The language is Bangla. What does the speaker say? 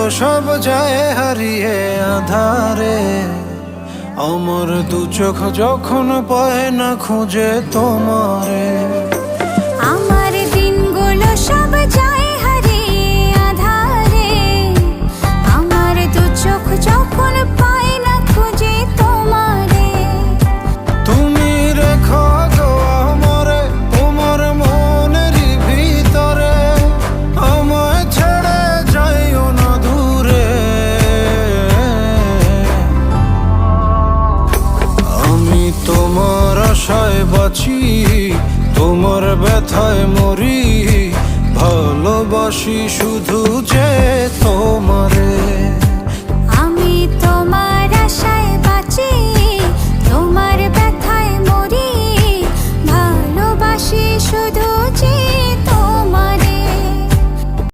সব যায় হারিয়ে আধারে। আমার দু চোখ যখন পায় না খুঁজে তোমারে। আমার দিনগুলো সব যায় হারিয়ে আধারে। আমার দু চোখ যখন পায় না খুঁজে তোমারে। তুমি রেখো গো আমারে তোমার মনেরই ভিতরে, আমায় ছেড়ে যাইও না দূরে। আমি তোমার আশায় বাঁচি, তোমার ব্যথায় মরি, ভালোবাসি শুধু যে তোমারে।